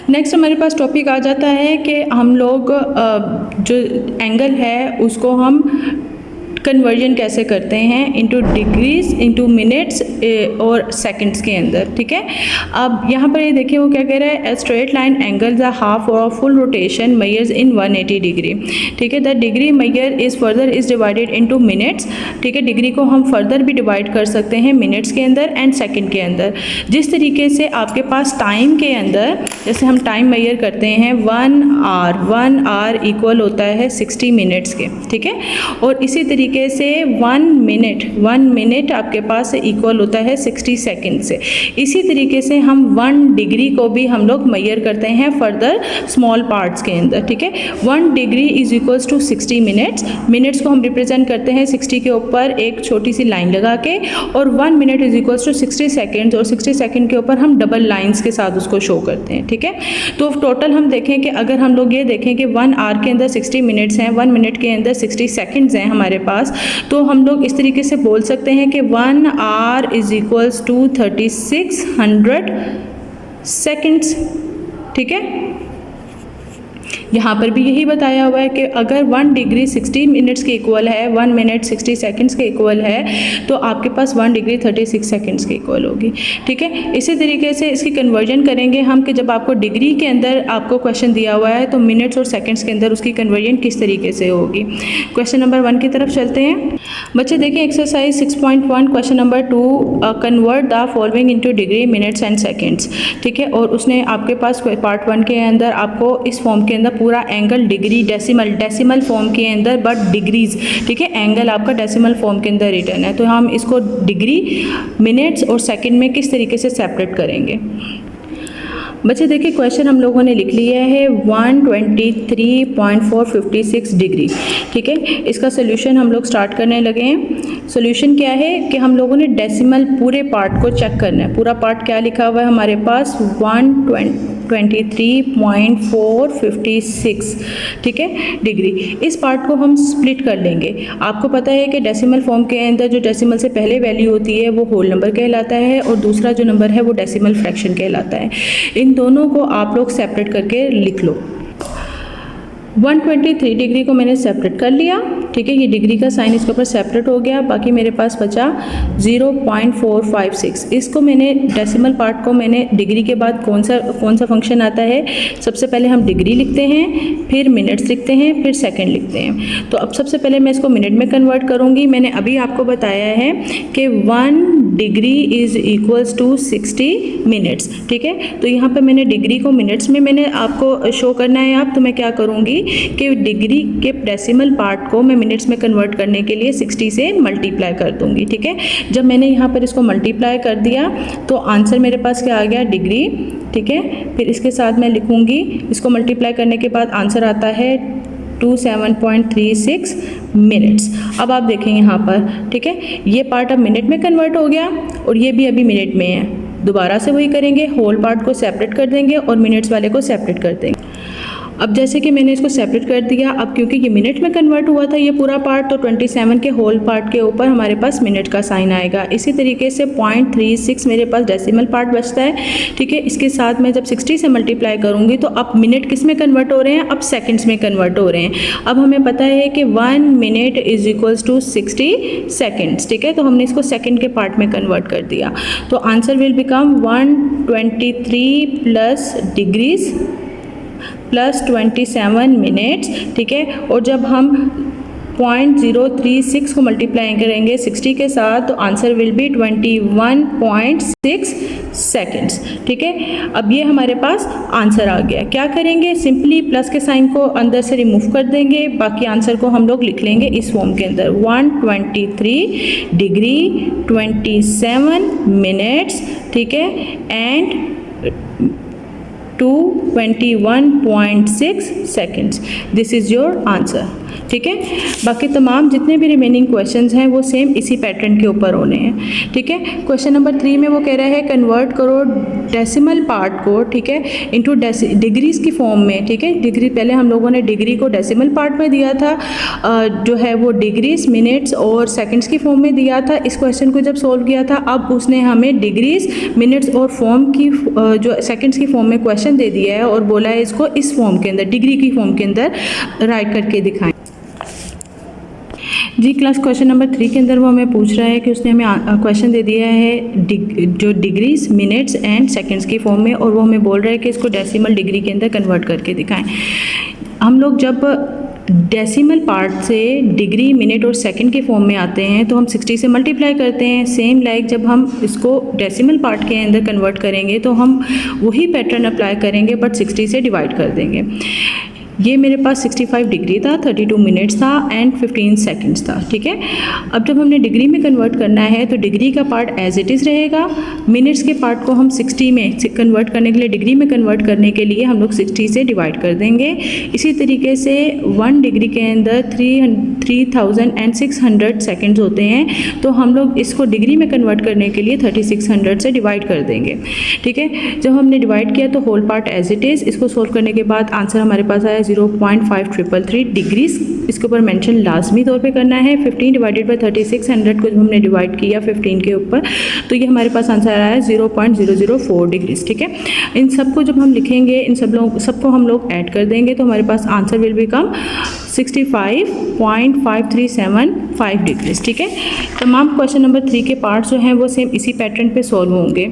Next हमारे पास topic आ जाता है कि हम लोग जो एंगल है उसको हम कन्वर्जन कैसे करते हैं इनटू डिग्रीज, इनटू मिनट्स और सेकंड्स के अंदर, ठीक है। अब यहाँ पर ये देखिए वो क्या कह रहा है, straight line angle the half और full rotation measures in 180 degree, ठीक है। The degree measure is further is divided into minutes, ठीक है। डिग्री को हम फर्दर भी डिवाइड कर सकते हैं मिनट्स के अंदर एंड सेकंड के अंदर। जिस तरीके से आपके पास टाइम के अंदर, जैसे हम टाइम मेजर करते हैं 1 आवर इक्वल होता है 60 मिनट्स के, ठीक है। और इसी तरीके से 1 मिनट आपके पास इक्वल होता है 60 सेकंड से। इसी तरीके से हम 1 डिग्री को भी हम लोग मेजर करते हैं फर्दर स्मॉल पार्ट्स के अंदर, ठीक है। 1 degree is equals to 60 minutes को हम रिप्रेजेंट करते हैं 60 के ऊपर एक छोटी सी लाइन लगा के, और 1 minute is equals to 60 seconds, और 60 सेकेंड के ऊपर हम डबल लाइंस के साथ उसको शो करते हैं, ठीक है। तो टोटल हम देखें कि अगर हम लोग ये देखें कि 1 आवर के अंदर 60 मिनट्स हैं, 1 मिनट के अंदर 60 सेकेंड्स हैं हमारे पास, तो हम लोग इस तरीके से बोल सकते हैं कि 1 hour is equals to 3600 seconds, ठीक है। यहाँ पर भी यही बताया हुआ है कि अगर 1 डिग्री 60 मिनट्स के इक्वल है, 1 मिनट 60 सेकंड्स के इक्वल है, तो आपके पास 1 डिग्री 36 सेकंड्स के इक्वल होगी, ठीक है। इसी तरीके से इसकी कन्वर्जन करेंगे हम कि जब आपको डिग्री के अंदर आपको क्वेश्चन दिया हुआ है तो मिनट्स और सेकंड्स के अंदर उसकी कन्वर्जन किस तरीके से होगी। क्वेश्चन नंबर 1 की तरफ चलते हैं। बच्चे देखिए exercise 6.1 question number 2, convert the following into degree, minutes and seconds, ठीक है। और उसने आपके पास पार्ट 1 के अंदर आपको इस फॉर्म के अंदर पूरा एंगल डिग्री डेसिमल फॉर्म के अंदर बट डिग्रीज, ठीक है। एंगल आपका डेसिमल फॉर्म के अंदर रिटर्न है, तो हम इसको डिग्री, मिनट्स और सेकंड में किस तरीके से सेपरेट करेंगे। बच्चे देखिए क्वेश्चन हम लोगों ने लिख लिया है 123.456 डिग्री, ठीक है। इसका सोल्यूशन हम लोग स्टार्ट करने लगे हैं। सोल्यूशन क्या है कि हम लोगों ने डेसिमल पूरे पार्ट को चेक करना है। पूरा पार्ट क्या लिखा हुआ है हमारे पास 123.456, ठीक है, डिग्री। इस पार्ट को हम स्प्लिट कर लेंगे। आपको पता है कि डेसिमल फॉर्म के अंदर जो डेसिमल से पहले वैल्यू होती है वो होल नंबर कहलाता है, और दूसरा जो नंबर है वो डेसिमल फ्रैक्शन कहलाता है। इन दोनों को आप लोग सेपरेट करके लिख लो। 123 डिग्री को मैंने सेपरेट कर लिया, ठीक है। ये डिग्री का साइन इसके ऊपर सेपरेट हो गया, बाकी मेरे पास बचा 0.456। इसको मैंने डेसिमल पार्ट को मैंने डिग्री के बाद कौन सा फंक्शन आता है, सबसे पहले हम डिग्री लिखते हैं, फिर मिनट्स लिखते हैं, फिर सेकंड लिखते हैं। तो अब सबसे पहले मैं इसको मिनट में कन्वर्ट करूँगी। मैंने अभी आपको बताया है कि 1 degree is equals to 60 minutes, ठीक है। तो यहाँ पर मैंने डिग्री को मिनट्स में मैंने आपको शो करना है आप, तो मैं क्या करूँगी कि डिग्री के डेसिमल पार्ट को मैं मिनट्स में कन्वर्ट करने के लिए 60 से मल्टीप्लाई कर दूंगी, ठीक है। जब मैंने यहाँ पर इसको मल्टीप्लाई कर दिया तो आंसर मेरे पास क्या आ गया, डिग्री, ठीक है। फिर इसके साथ मैं लिखूंगी, इसको मल्टीप्लाई करने के बाद आंसर आता है 27.36 मिनट्स। अब आप देखें यहाँ पर, ठीक है, ये पार्ट अब मिनट में कन्वर्ट हो गया और ये भी अभी मिनट में है। दोबारा से वही करेंगे, होल पार्ट को सेपरेट कर देंगे और मिनट्स वाले को सेपरेट कर देंगे। अब जैसे कि मैंने इसको सेपरेट कर दिया, अब क्योंकि ये मिनट में कन्वर्ट हुआ था ये पूरा पार्ट, तो 27 के होल पार्ट के ऊपर हमारे पास मिनट का साइन आएगा। इसी तरीके से 0.36 मेरे पास डेसिमल पार्ट बचता है, ठीक है। इसके साथ मैं जब 60 से मल्टीप्लाई करूँगी तो अब मिनट किस में कन्वर्ट हो रहे हैं, अब सेकेंड्स में कन्वर्ट हो रहे हैं। अब हमें पता है कि 1 minute is equals to 60 seconds, ठीक है। तो हमने इसको सेकेंड के पार्ट में कन्वर्ट कर दिया, तो answer will become 123 plus degrees plus 27 minutes, ठीक है। और जब हम 0.036 को मल्टीप्लाई करेंगे 60 के साथ तो आंसर विल बी 21.6 सेकेंड्स, ठीक है। अब ये हमारे पास आंसर आ गया। क्या करेंगे, सिंपली प्लस के साइन को अंदर से रिमूव कर देंगे, बाकी आंसर को हम लोग लिख लेंगे इस फॉर्म के अंदर 123 डिग्री 27 मिनट्स, ठीक है, and 21.6 seconds. This is your answer, ठीक है। बाकी तमाम जितने भी रिमेनिंग क्वेश्चंस हैं वो सेम इसी पैटर्न के ऊपर होने हैं, ठीक है। क्वेश्चन नंबर 3 में वो कह रहा है कन्वर्ट करो डेसिमल पार्ट को, ठीक है, इनटू डिग्रीज की फॉर्म में, ठीक है। डिग्री पहले हम लोगों ने डिग्री को डेसिमल पार्ट में दिया था, जो है वो डिग्रीज, मिनट्स और सेकंड्स की फॉर्म में दिया था। इस क्वेश्चन को जब सॉल्व किया था अब उसने हमें डिग्रीज, मिनट्स और फॉर्म की जो सेकंड्स की फॉर्म में क्वेश्चन क्वेश्चन दे दिया है और बोला है इसको इस फॉर्म के अंदर, डिग्री की फॉर्म के अंदर राइट करके दिखाएं। जी क्लास क्वेश्चन नंबर 3 के अंदर वो हमें पूछ रहा है कि उसने हमें क्वेश्चन दे दिया है जो डिग्रीज, मिनट्स एंड सेकंड्स की फॉर्म में, और वो हमें बोल रहा है कि इसको डेसिमल डिग्री के अंदर कन्वर्ट करके दिखाएं। हम लोग जब डेसिमल पार्ट से डिग्री, मिनट और सेकंड के फॉर्म में आते हैं तो हम 60 से मल्टीप्लाई करते हैं। सेम लाइक जब हम इसको डेसिमल पार्ट के अंदर कन्वर्ट करेंगे तो हम वही पैटर्न अप्लाई करेंगे बट 60 से डिवाइड कर देंगे। ये मेरे पास 65 डिग्री था, 32 मिनट्स था एंड 15 सेकंड्स था, ठीक है। अब जब हमने डिग्री में कन्वर्ट करना है तो डिग्री का पार्ट एज इट इज़ रहेगा, मिनट्स के पार्ट को हम 60 में कन्वर्ट करने के लिए, डिग्री में कन्वर्ट करने के लिए हम लोग 60 से डिवाइड कर देंगे। इसी तरीके से 1 डिग्री के अंदर 3600 सेकेंड्स होते हैं, तो हम लोग इसको डिग्री में कन्वर्ट करने के लिए 3600 से डिवाइड कर देंगे, ठीक है। जब हमने डिवाइड किया तो whole part as it is, इसको सोल्व करने के बाद आंसर हमारे पास आया 0.5333 डिग्रीज। इसके ऊपर मेंशन लाजमी तौर पे करना है। 15 डिवाइडेड बाय 3600 को जब हमने डिवाइड किया 15 के ऊपर तो ये हमारे पास आंसर आया 0.004 डिग्रीज, ठीक है। इन सबको जब हम लिखेंगे, इन सबको हम लोग ऐड कर देंगे तो हमारे पास आंसर विल बिकम 65.5375 डिग्रीज, ठीक है। तमाम क्वेश्चन नंबर 3 के पार्ट्स जो हैं वो सेम इसी पैटर्न पे सॉल्व होंगे।